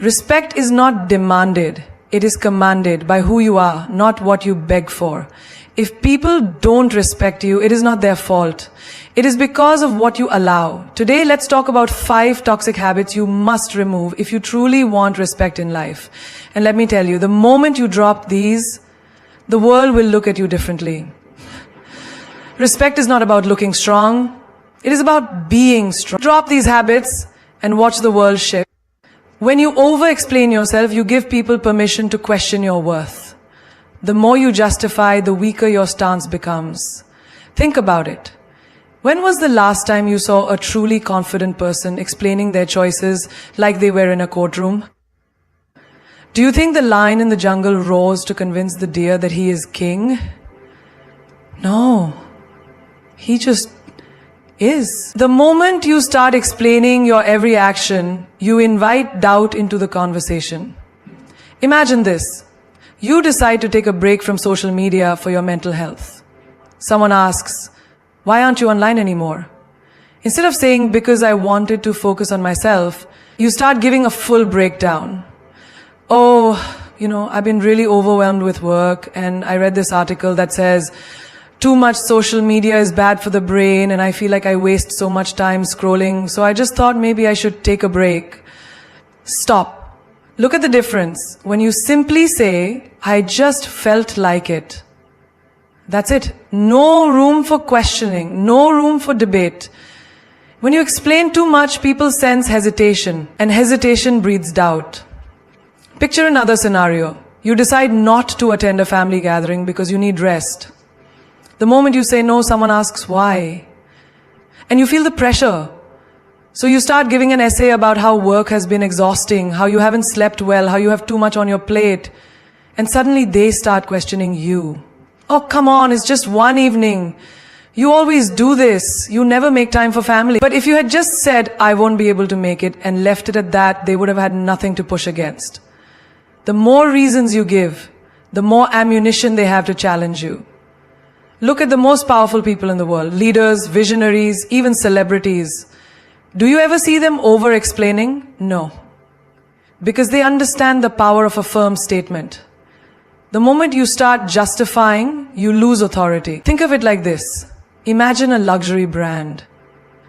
Respect is not demanded, it is commanded by who you are, not what you beg for. If people don't respect you, it is not their fault. It is because of what you allow. Today, let's talk about 5 toxic habits you must remove if you truly want respect in life. And let me tell you, the moment you drop these, the world will look at you differently. Respect is not about looking strong. It is about being strong. Drop these habits and watch the world shift. When you over-explain yourself, you give people permission to question your worth. The more you justify, the weaker your stance becomes. Think about it. When was the last time you saw a truly confident person explaining their choices like they were in a courtroom? Do you think the lion in the jungle roars to convince the deer that he is king? No. He just is. The moment you start explaining your every action, you invite doubt into the conversation. Imagine this. You decide to take a break from social media for your mental health. Someone asks, "Why aren't you online anymore?" Instead of saying, "Because I wanted to focus on myself," you start giving a full breakdown. "Oh, I've been really overwhelmed with work, and I read this article that says, too much social media is bad for the brain, and I feel like I waste so much time scrolling, so I just thought maybe I should take a break." Stop. Look at the difference. When you simply say, "I just felt like it." That's it. No room for questioning, no room for debate. When you explain too much, people sense hesitation, and hesitation breeds doubt. Picture another scenario. You decide not to attend a family gathering because you need rest. The moment you say no, someone asks why. And you feel the pressure. So you start giving an essay about how work has been exhausting, how you haven't slept well, how you have too much on your plate. And suddenly they start questioning you. "Oh, come on, it's just one evening. You always do this. You never make time for family." But if you had just said, "I won't be able to make it," and left it at that, they would have had nothing to push against. The more reasons you give, the more ammunition they have to challenge you. Look at the most powerful people in the world, leaders, visionaries, even celebrities. Do you ever see them over-explaining? No. Because they understand the power of a firm statement. The moment you start justifying, you lose authority. Think of it like this. Imagine a luxury brand.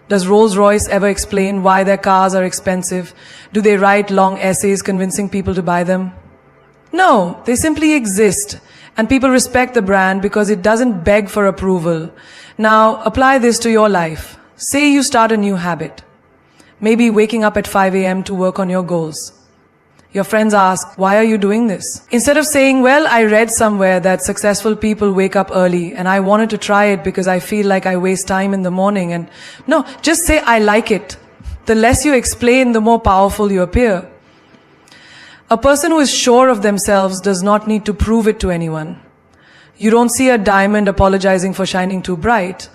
Does Rolls-Royce ever explain why their cars are expensive? Do they write long essays convincing people to buy them? No, they simply exist. And people respect the brand because it doesn't beg for approval. Now, apply this to your life. Say you start a new habit. Maybe waking up at 5 a.m. to work on your goals. Your friends ask, "Why are you doing this?" Instead of saying, "Well, I read somewhere that successful people wake up early and I wanted to try it because I feel like I waste time in the morning." And no, just say, "I like it." The less you explain, the more powerful you appear. A person who is sure of themselves does not need to prove it to anyone. You don't see a diamond apologizing for shining too bright.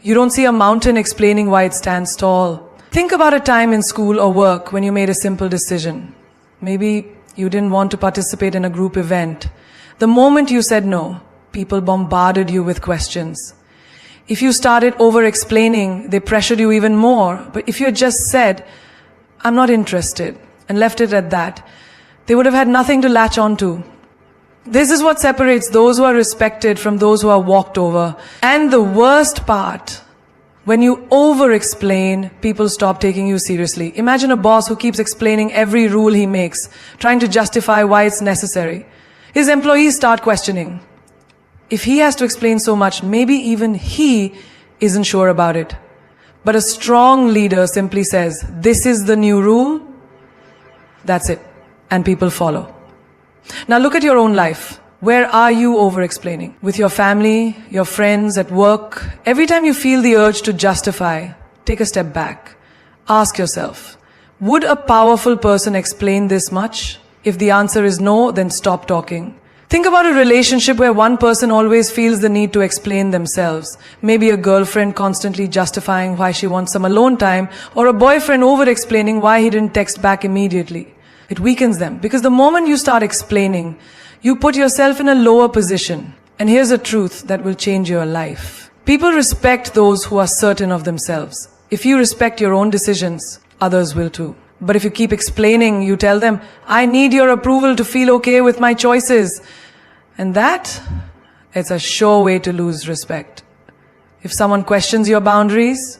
You don't see a mountain explaining why it stands tall. Think about a time in school or work when you made a simple decision. Maybe you didn't want to participate in a group event. The moment you said no, people bombarded you with questions. If you started over-explaining, they pressured you even more. But if you had just said, "I'm not interested," and left it at that, they would have had nothing to latch on to. This is what separates those who are respected from those who are walked over. And the worst part, when you over-explain, people stop taking you seriously. Imagine a boss who keeps explaining every rule he makes, trying to justify why it's necessary. His employees start questioning. If he has to explain so much, maybe even he isn't sure about it. But a strong leader simply says, "This is the new rule." That's it. And people follow. Now look at your own life. Where are you over-explaining? With your family, your friends, at work? Every time you feel the urge to justify, take a step back. Ask yourself, would a powerful person explain this much? If the answer is no, then stop talking. Think about a relationship where one person always feels the need to explain themselves. Maybe a girlfriend constantly justifying why she wants some alone time, or a boyfriend over-explaining why he didn't text back immediately. It weakens them, because the moment you start explaining, you put yourself in a lower position. And here's a truth that will change your life. People respect those who are certain of themselves. If you respect your own decisions, others will too. But if you keep explaining, you tell them, I need your approval to feel okay with my choices. And that, it's a sure way to lose respect. If someone questions your boundaries,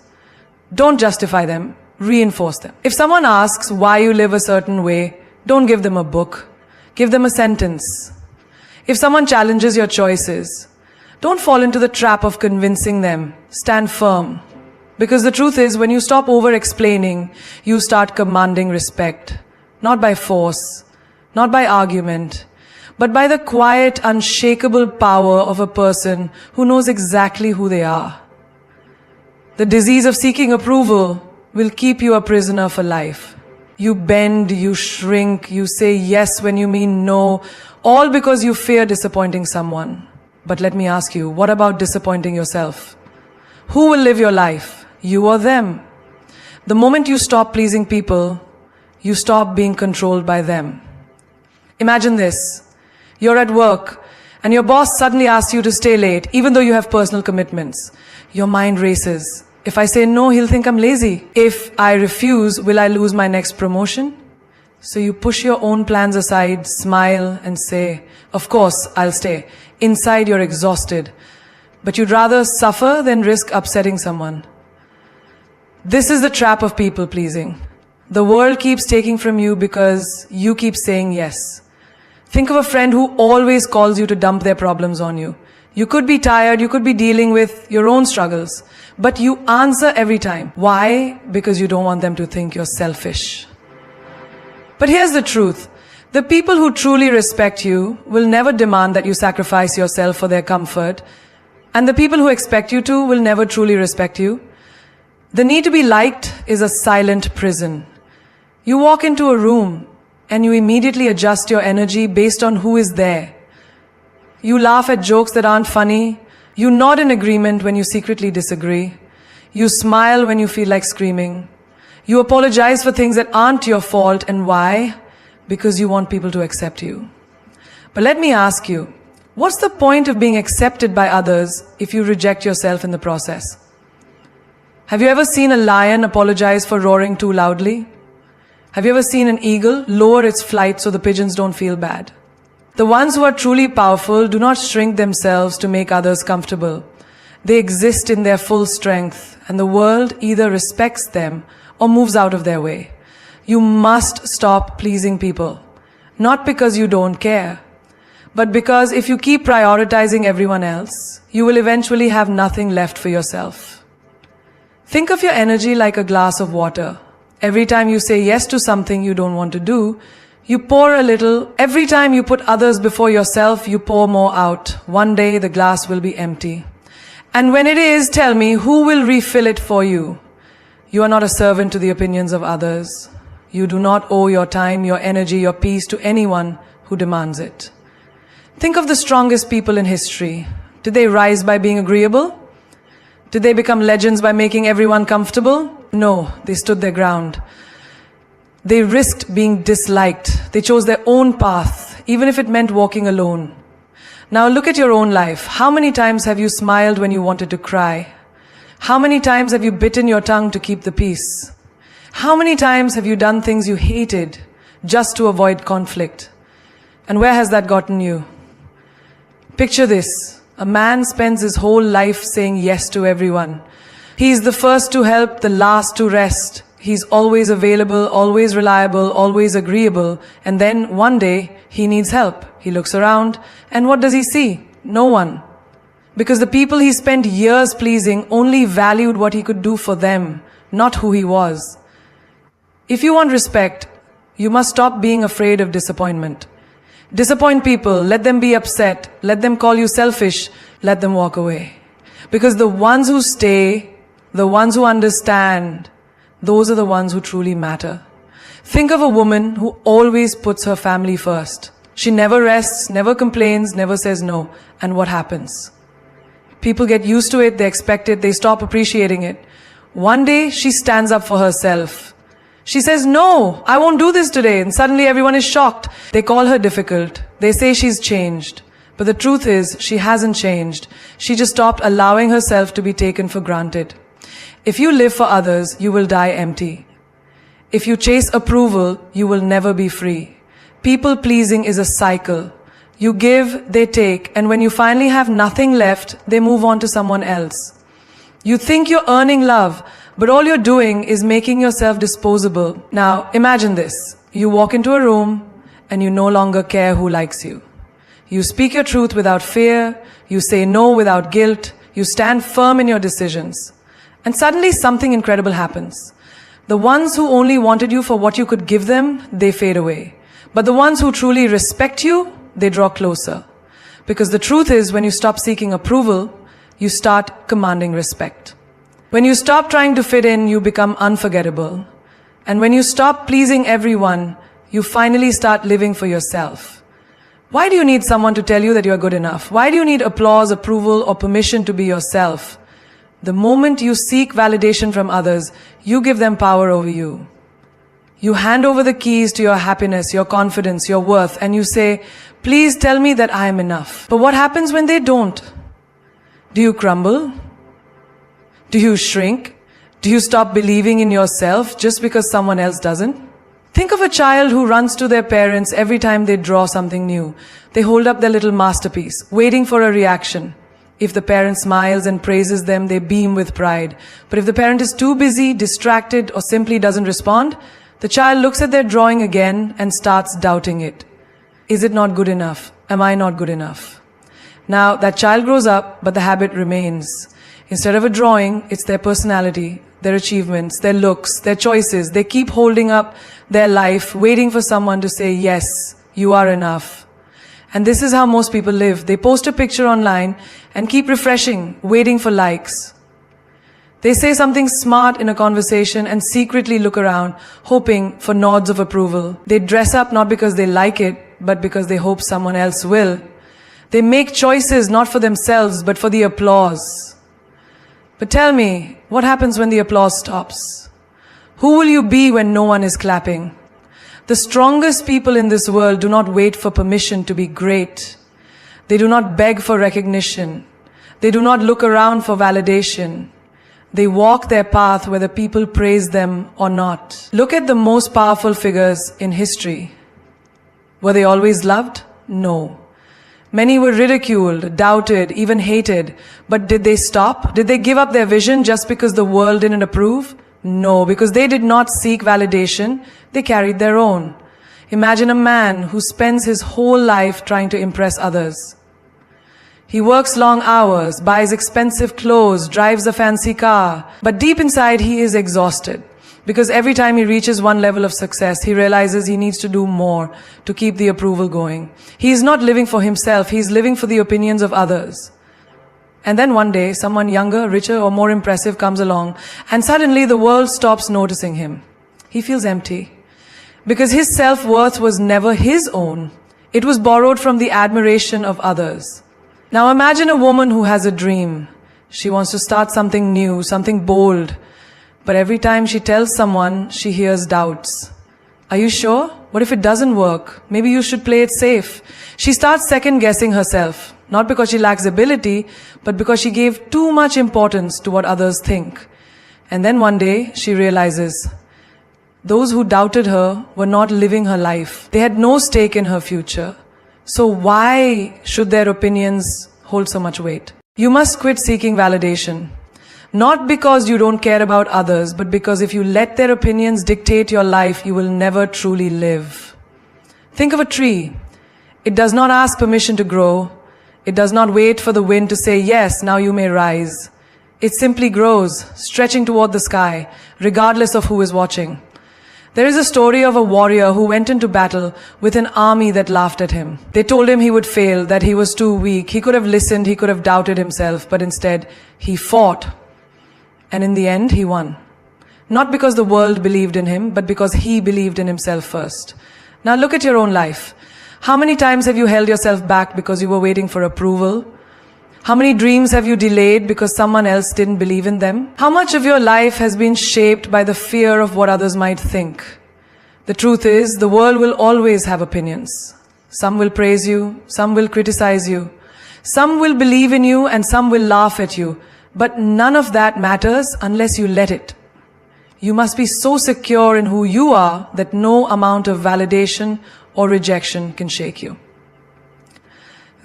don't justify them, reinforce them. If someone asks why you live a certain way, don't give them a book. Give them a sentence. If someone challenges your choices, don't fall into the trap of convincing them. Stand firm. Because the truth is, when you stop over-explaining, you start commanding respect. Not by force, not by argument, but by the quiet, unshakable power of a person who knows exactly who they are. The disease of seeking approval will keep you a prisoner for life. You bend, you shrink, you say yes when you mean no, all because you fear disappointing someone. But let me ask you, what about disappointing yourself? Who will live your life? You or them? The moment you stop pleasing people, you stop being controlled by them. Imagine this. You're at work and your boss suddenly asks you to stay late even though you have personal commitments. Your mind races. If I say no, he'll think I'm lazy. If I refuse, will I lose my next promotion? So you push your own plans aside, smile and say, of course, I'll stay. Inside you're exhausted. But you'd rather suffer than risk upsetting someone. This is the trap of people pleasing. The world keeps taking from you because you keep saying yes. Think of a friend who always calls you to dump their problems on you. You could be tired, you could be dealing with your own struggles, but you answer every time. Why? Because you don't want them to think you're selfish. But here's the truth. The people who truly respect you will never demand that you sacrifice yourself for their comfort, and the people who expect you to will never truly respect you. The need to be liked is a silent prison. You walk into a room and you immediately adjust your energy based on who is there. You laugh at jokes that aren't funny. You nod in agreement when you secretly disagree. You smile when you feel like screaming. You apologize for things that aren't your fault. And why? Because you want people to accept you. But let me ask you, what's the point of being accepted by others if you reject yourself in the process? Have you ever seen a lion apologize for roaring too loudly? Have you ever seen an eagle lower its flight so the pigeons don't feel bad? The ones who are truly powerful do not shrink themselves to make others comfortable. They exist in their full strength, and the world either respects them or moves out of their way. You must stop pleasing people, not because you don't care, but because if you keep prioritizing everyone else, you will eventually have nothing left for yourself. Think of your energy like a glass of water. Every time you say yes to something you don't want to do, you pour a little. Every time you put others before yourself, you pour more out. One day the glass will be empty. And when it is, tell me, who will refill it for you? You are not a servant to the opinions of others. You do not owe your time, your energy, your peace to anyone who demands it. Think of the strongest people in history. Did they rise by being agreeable? Did they become legends by making everyone comfortable? No, they stood their ground. They risked being disliked. They chose their own path, even if it meant walking alone. Now look at your own life. How many times have you smiled when you wanted to cry? How many times have you bitten your tongue to keep the peace? How many times have you done things you hated just to avoid conflict? And where has that gotten you? Picture this. A man spends his whole life saying yes to everyone. He is the first to help, the last to rest. He's always available, always reliable, always agreeable. And then one day, he needs help. He looks around, and what does he see? No one. Because the people he spent years pleasing only valued what he could do for them, not who he was. If you want respect, you must stop being afraid of disappointment. Disappoint people, let them be upset, let them call you selfish, let them walk away. Because the ones who stay, the ones who understand, those are the ones who truly matter. Think of a woman who always puts her family first. She never rests, never complains, never says no. And what happens? People get used to it, they expect it, they stop appreciating it. One day, she stands up for herself. She says, no, I won't do this today. And suddenly everyone is shocked. They call her difficult. They say she's changed. But the truth is, she hasn't changed. She just stopped allowing herself to be taken for granted. If you live for others, you will die empty. If you chase approval, you will never be free. People pleasing is a cycle. You give, they take, and when you finally have nothing left, they move on to someone else. You think you're earning love, but all you're doing is making yourself disposable. Now, imagine this. You walk into a room, and you no longer care who likes you. You speak your truth without fear, you say no without guilt, you stand firm in your decisions. And suddenly something incredible happens. The ones who only wanted you for what you could give them, they fade away. But the ones who truly respect you, they draw closer. Because the truth is, when you stop seeking approval, you start commanding respect. When you stop trying to fit in, you become unforgettable. And when you stop pleasing everyone, you finally start living for yourself. Why do you need someone to tell you that you're good enough? Why do you need applause, approval, or permission to be yourself? The moment you seek validation from others, you give them power over you. You hand over the keys to your happiness, your confidence, your worth, and you say, please tell me that I am enough. But what happens when they don't? Do you crumble? Do you shrink? Do you stop believing in yourself just because someone else doesn't? Think of a child who runs to their parents every time they draw something new. They hold up their little masterpiece, waiting for a reaction. If the parent smiles and praises them, they beam with pride. But if the parent is too busy, distracted, or simply doesn't respond, the child looks at their drawing again and starts doubting it. Is it not good enough? Am I not good enough? Now, that child grows up, but the habit remains. Instead of a drawing, it's their personality, their achievements, their looks, their choices. They keep holding up their life, waiting for someone to say, yes, you are enough. And this is how most people live. They post a picture online and keep refreshing, waiting for likes. They say something smart in a conversation and secretly look around, hoping for nods of approval. They dress up not because they like it, but because they hope someone else will. They make choices not for themselves, but for the applause. But tell me, what happens when the applause stops? Who will you be when no one is clapping? The strongest people in this world do not wait for permission to be great. They do not beg for recognition. They do not look around for validation. They walk their path whether people praise them or not. Look at the most powerful figures in history. Were they always loved? No. Many were ridiculed, doubted, even hated. But did they stop? Did they give up their vision just because the world didn't approve? No, because they did not seek validation. They carried their own. Imagine a man who spends his whole life trying to impress others. He works long hours, buys expensive clothes, drives a fancy car. But deep inside, he is exhausted. Because every time he reaches one level of success, he realizes he needs to do more to keep the approval going. He is not living for himself, he is living for the opinions of others. And then one day, someone younger, richer, or more impressive comes along, and suddenly the world stops noticing him. He feels empty. Because his self-worth was never his own. It was borrowed from the admiration of others. Now imagine a woman who has a dream. She wants to start something new, something bold. But every time she tells someone, she hears doubts. Are you sure? What if it doesn't work? Maybe you should play it safe. She starts second-guessing herself, not because she lacks ability, but because she gave too much importance to what others think. And then one day, she realizes, those who doubted her were not living her life. They had no stake in her future. So why should their opinions hold so much weight? You must quit seeking validation. Not because you don't care about others, but because if you let their opinions dictate your life, you will never truly live. Think of a tree. It does not ask permission to grow. It does not wait for the wind to say, yes, now you may rise. It simply grows, stretching toward the sky, regardless of who is watching. There is a story of a warrior who went into battle with an army that laughed at him. They told him he would fail, that he was too weak. He could have listened, he could have doubted himself, but instead, he fought. And in the end, he won. Not because the world believed in him, but because he believed in himself first. Now look at your own life. How many times have you held yourself back because you were waiting for approval? How many dreams have you delayed because someone else didn't believe in them? How much of your life has been shaped by the fear of what others might think? The truth is, the world will always have opinions. Some will praise you, some will criticize you. Some will believe in you and some will laugh at you. But none of that matters unless you let it. You must be so secure in who you are that no amount of validation or rejection can shake you.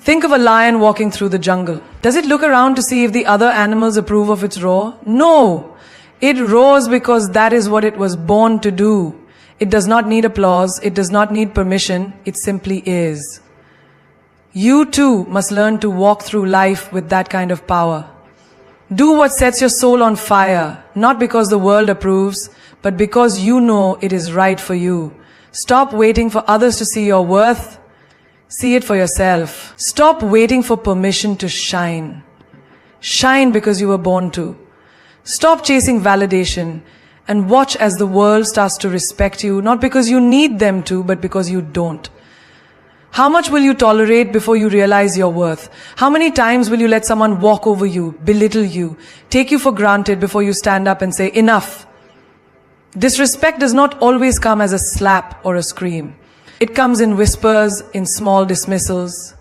Think of a lion walking through the jungle. Does it look around to see if the other animals approve of its roar? No! It roars because that is what it was born to do. It does not need applause. It does not need permission. It simply is. You too must learn to walk through life with that kind of power. Do what sets your soul on fire, not because the world approves, but because you know it is right for you. Stop waiting for others to see your worth. See it for yourself. Stop waiting for permission to shine. Shine because you were born to. Stop chasing validation and watch as the world starts to respect you, not because you need them to, but because you don't. How much will you tolerate before you realize your worth? How many times will you let someone walk over you, belittle you, take you for granted before you stand up and say, enough? Disrespect does not always come as a slap or a scream. It comes in whispers, in small dismissals,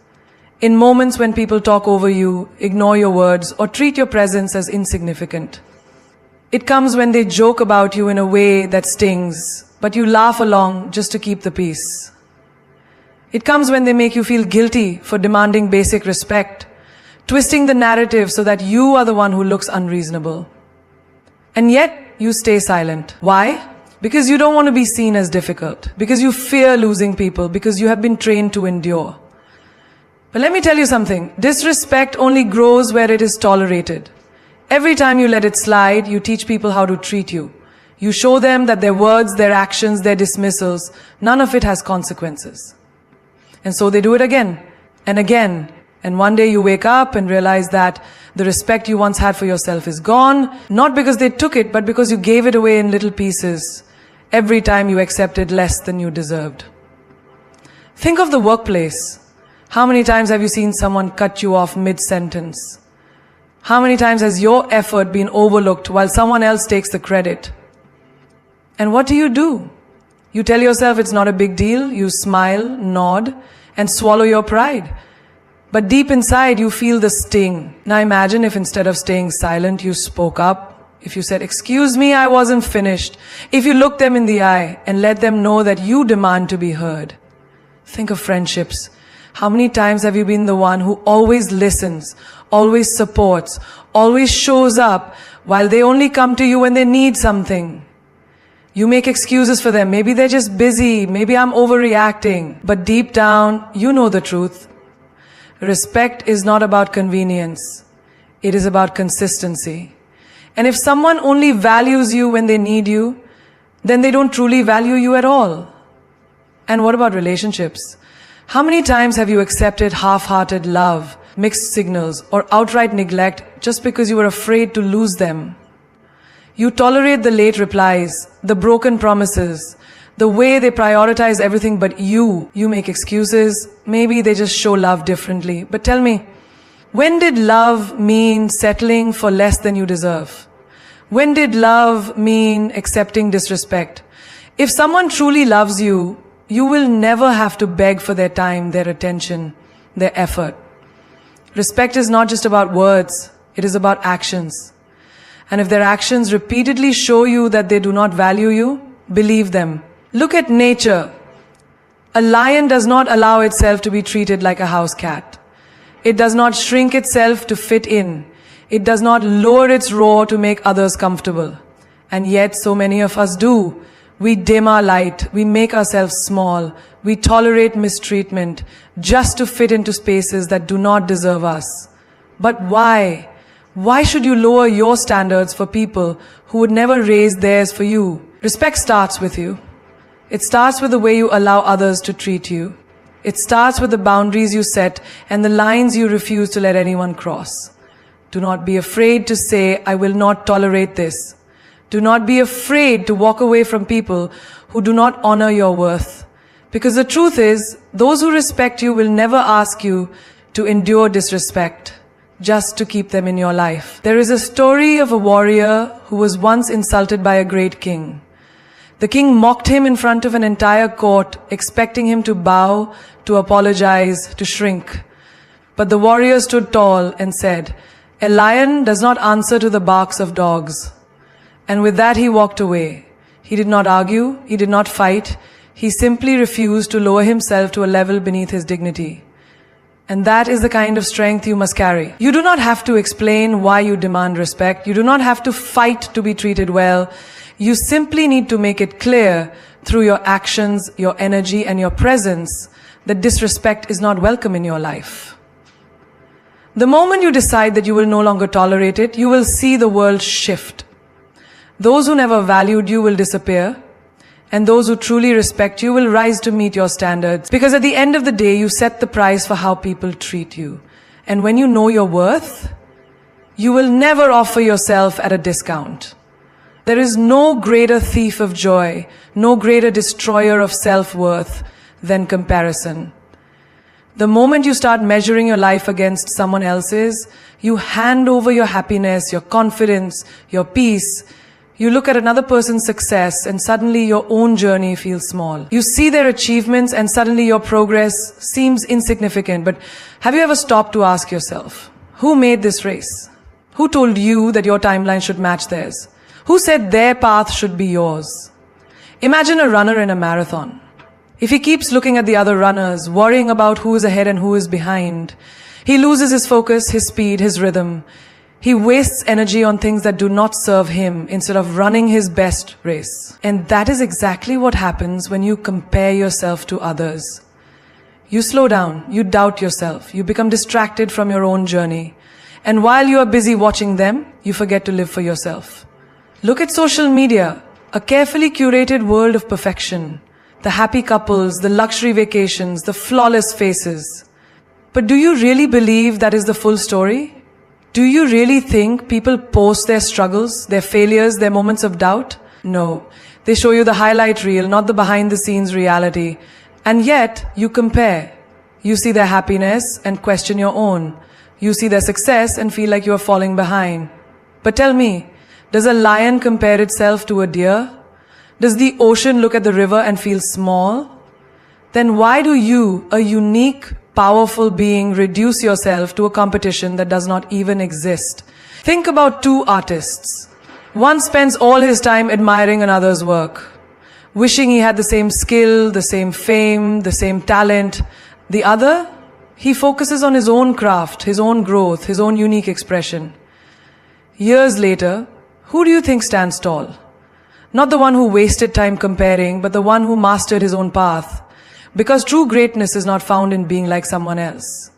in moments when people talk over you, ignore your words, or treat your presence as insignificant. It comes when they joke about you in a way that stings, but you laugh along just to keep the peace. It comes when they make you feel guilty for demanding basic respect, twisting the narrative so that you are the one who looks unreasonable. And yet, you stay silent. Why? Because you don't want to be seen as difficult, because you fear losing people, because you have been trained to endure. But let me tell you something, disrespect only grows where it is tolerated. Every time you let it slide, you teach people how to treat you. You show them that their words, their actions, their dismissals, none of it has consequences. And so they do it again and again. And one day you wake up and realize that the respect you once had for yourself is gone, not because they took it, but because you gave it away in little pieces every time you accepted less than you deserved. Think of the workplace. How many times have you seen someone cut you off mid-sentence? How many times has your effort been overlooked while someone else takes the credit? And what do? You tell yourself it's not a big deal, you smile, nod, and swallow your pride. But deep inside you feel the sting. Now imagine if instead of staying silent, you spoke up. If you said, "Excuse me, I wasn't finished." If you looked them in the eye and let them know that you demand to be heard. Think of friendships. How many times have you been the one who always listens, always supports, always shows up, while they only come to you when they need something? You make excuses for them. Maybe they're just busy. Maybe I'm overreacting. But deep down, you know the truth. Respect is not about convenience. It is about consistency. And if someone only values you when they need you, then they don't truly value you at all. And what about relationships? How many times have you accepted half-hearted love, mixed signals, or outright neglect just because you were afraid to lose them? You tolerate the late replies, the broken promises, the way they prioritize everything but you. You make excuses. Maybe they just show love differently. But tell me, when did love mean settling for less than you deserve? When did love mean accepting disrespect? If someone truly loves you, you will never have to beg for their time, their attention, their effort. Respect is not just about words, it is about actions. And if their actions repeatedly show you that they do not value you, believe them. Look at nature. A lion does not allow itself to be treated like a house cat. It does not shrink itself to fit in. It does not lower its roar to make others comfortable. And yet so many of us do. We dim our light, we make ourselves small, we tolerate mistreatment just to fit into spaces that do not deserve us. But why? Why should you lower your standards for people who would never raise theirs for you? Respect starts with you. It starts with the way you allow others to treat you. It starts with the boundaries you set and the lines you refuse to let anyone cross. Do not be afraid to say, "I will not tolerate this." Do not be afraid to walk away from people who do not honor your worth. Because the truth is, those who respect you will never ask you to endure disrespect just to keep them in your life. There is a story of a warrior who was once insulted by a great king. The king mocked him in front of an entire court, expecting him to bow, to apologize, to shrink. But the warrior stood tall and said, "A lion does not answer to the barks of dogs. And with that he walked away. He did not argue, he did not fight, he simply refused to lower himself to a level beneath his dignity. And that is the kind of strength you must carry. You do not have to explain why you demand respect. You do not have to fight to be treated well. You simply need to make it clear through your actions, your energy, and your presence that disrespect is not welcome in your life. The moment you decide that you will no longer tolerate it, you will see the world shift. Those who never valued you will disappear, and those who truly respect you will rise to meet your standards. Because at the end of the day, you set the price for how people treat you. And when you know your worth, you will never offer yourself at a discount. There is no greater thief of joy, no greater destroyer of self-worth than comparison. The moment you start measuring your life against someone else's, you hand over your happiness, your confidence, your peace. You look at another person's success and suddenly your own journey feels small. You see their achievements and suddenly your progress seems insignificant. But have you ever stopped to ask yourself, who made this race? Who told you that your timeline should match theirs? Who said their path should be yours? Imagine a runner in a marathon. If he keeps looking at the other runners, worrying about who is ahead and who is behind, he loses his focus, his speed, his rhythm. He wastes energy on things that do not serve him instead of running his best race. And that is exactly what happens when you compare yourself to others. You slow down, you doubt yourself, you become distracted from your own journey. And while you are busy watching them, you forget to live for yourself. Look at social media, a carefully curated world of perfection. The happy couples, the luxury vacations, the flawless faces. But do you really believe that is the full story? Do you really think people post their struggles, their failures, their moments of doubt? No. They show you the highlight reel, not the behind-the-scenes reality. And yet, you compare. You see their happiness and question your own. You see their success and feel like you are falling behind. But tell me, does a lion compare itself to a deer? Does the ocean look at the river and feel small? Then why do you, a unique, powerful being, reduce yourself to a competition that does not even exist? Think about two artists. One spends all his time admiring another's work, wishing he had the same skill, the same fame, the same talent. The other, he focuses on his own craft, his own growth, his own unique expression. Years later, who do you think stands tall? Not the one who wasted time comparing, but the one who mastered his own path. Because true greatness is not found in being like someone else.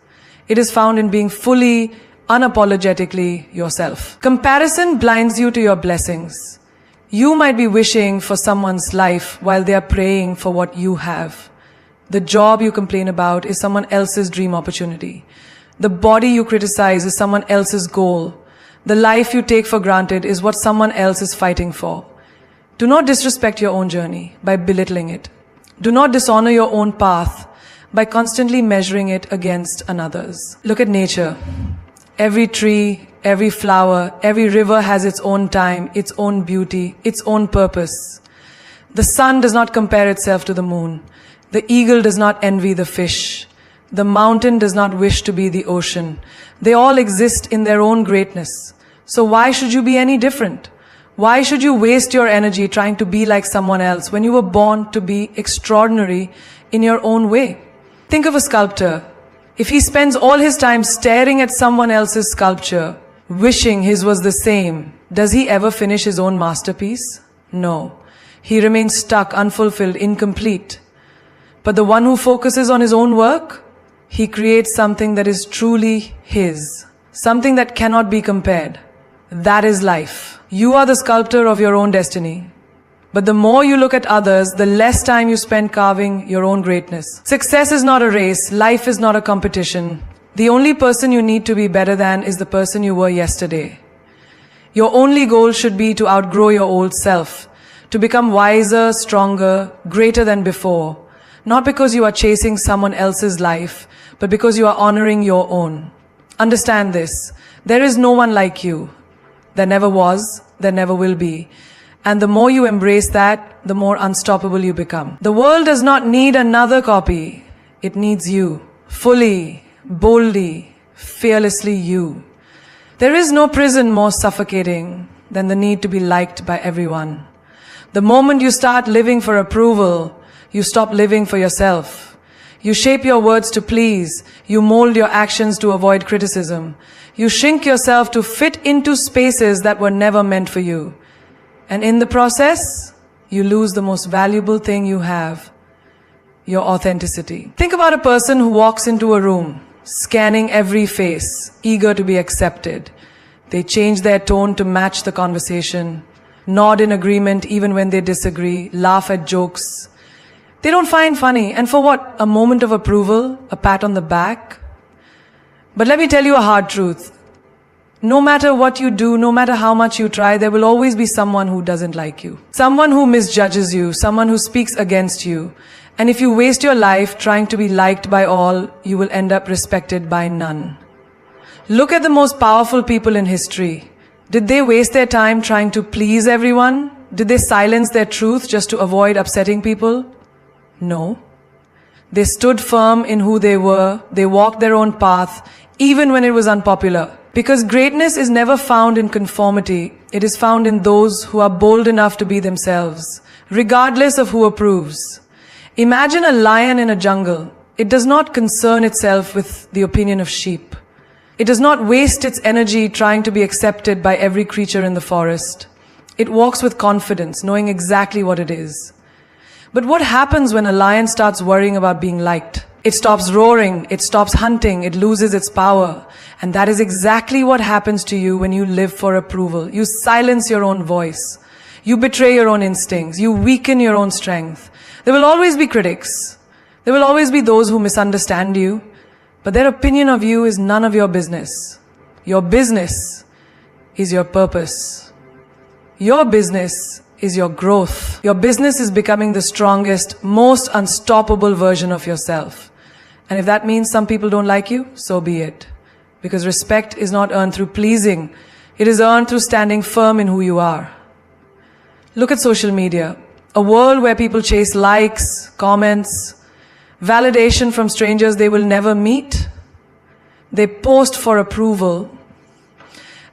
It is found in being fully, unapologetically yourself. Comparison blinds you to your blessings. You might be wishing for someone's life while they are praying for what you have. The job you complain about is someone else's dream opportunity. The body you criticize is someone else's goal. The life you take for granted is what someone else is fighting for. Do not disrespect your own journey by belittling it. Do not dishonor your own path by constantly measuring it against another's. Look at nature. Every tree, every flower, every river has its own time, its own beauty, its own purpose. The sun does not compare itself to the moon. The eagle does not envy the fish. The mountain does not wish to be the ocean. They all exist in their own greatness. So why should you be any different? Why should you waste your energy trying to be like someone else when you were born to be extraordinary in your own way? Think of a sculptor. If he spends all his time staring at someone else's sculpture, wishing his was the same, does he ever finish his own masterpiece? No. He remains stuck, unfulfilled, incomplete. But the one who focuses on his own work, he creates something that is truly his, something that cannot be compared. That is life. You are the sculptor of your own destiny. But the more you look at others, the less time you spend carving your own greatness. Success is not a race. Life is not a competition. The only person you need to be better than is the person you were yesterday. Your only goal should be to outgrow your old self, to become wiser, stronger, greater than before. Not because you are chasing someone else's life, but because you are honoring your own. Understand this. There is no one like you. There never was, there never will be. And the more you embrace that, the more unstoppable you become. The world does not need another copy. It needs you. Fully, boldly, fearlessly you. There is no prison more suffocating than the need to be liked by everyone. The moment you start living for approval, you stop living for yourself. You shape your words to please. You mold your actions to avoid criticism. You shrink yourself to fit into spaces that were never meant for you. And in the process, you lose the most valuable thing you have, your authenticity. Think about a person who walks into a room, scanning every face, eager to be accepted. They change their tone to match the conversation, nod in agreement even when they disagree, laugh at jokes they don't find funny. And for what? A moment of approval, a pat on the back? But let me tell you a hard truth. No matter what you do, no matter how much you try, there will always be someone who doesn't like you. Someone who misjudges you, someone who speaks against you. And if you waste your life trying to be liked by all, you will end up respected by none. Look at the most powerful people in history. Did they waste their time trying to please everyone? Did they silence their truth just to avoid upsetting people? No. They stood firm in who they were. They walked their own path, even when it was unpopular. Because greatness is never found in conformity. It is found in those who are bold enough to be themselves, regardless of who approves. Imagine a lion in a jungle. It does not concern itself with the opinion of sheep. It does not waste its energy trying to be accepted by every creature in the forest. It walks with confidence, knowing exactly what it is. But what happens when a lion starts worrying about being liked? It stops roaring, it stops hunting, it loses its power. And that is exactly what happens to you when you live for approval. You silence your own voice. You betray your own instincts. You weaken your own strength. There will always be critics. There will always be those who misunderstand you. But their opinion of you is none of your business. Your business is your purpose. Your business is your growth. Your business is becoming the strongest, most unstoppable version of yourself. And if that means some people don't like you, so be it. Because respect is not earned through pleasing. It is earned through standing firm in who you are. Look at social media. A world where people chase likes, comments, validation from strangers they will never meet. They post for approval.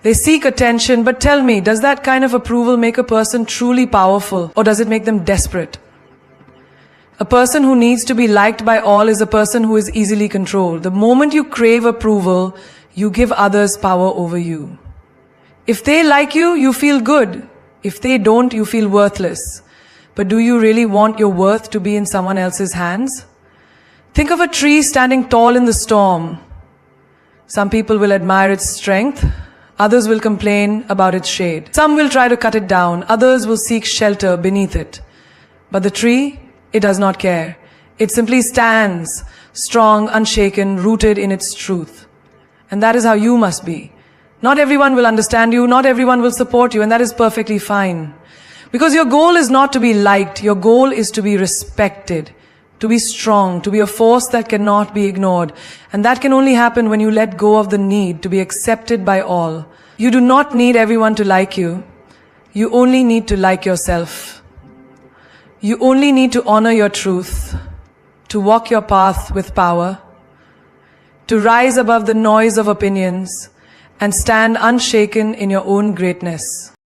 They seek attention, but tell me, does that kind of approval make a person truly powerful, or does it make them desperate? A person who needs to be liked by all is a person who is easily controlled. The moment you crave approval, you give others power over you. If they like you, you feel good. If they don't, you feel worthless. But do you really want your worth to be in someone else's hands? Think of a tree standing tall in the storm. Some people will admire its strength. Others will complain about its shade. Some will try to cut it down. Others will seek shelter beneath it. But the tree, it does not care. It simply stands, strong, unshaken, rooted in its truth. And that is how you must be. Not everyone will understand you. Not everyone will support you. And that is perfectly fine. Because your goal is not to be liked. Your goal is to be respected. To be strong, to be a force that cannot be ignored. And that can only happen when you let go of the need to be accepted by all. You do not need everyone to like you. You only need to like yourself. You only need to honor your truth, to walk your path with power, to rise above the noise of opinions, and stand unshaken in your own greatness.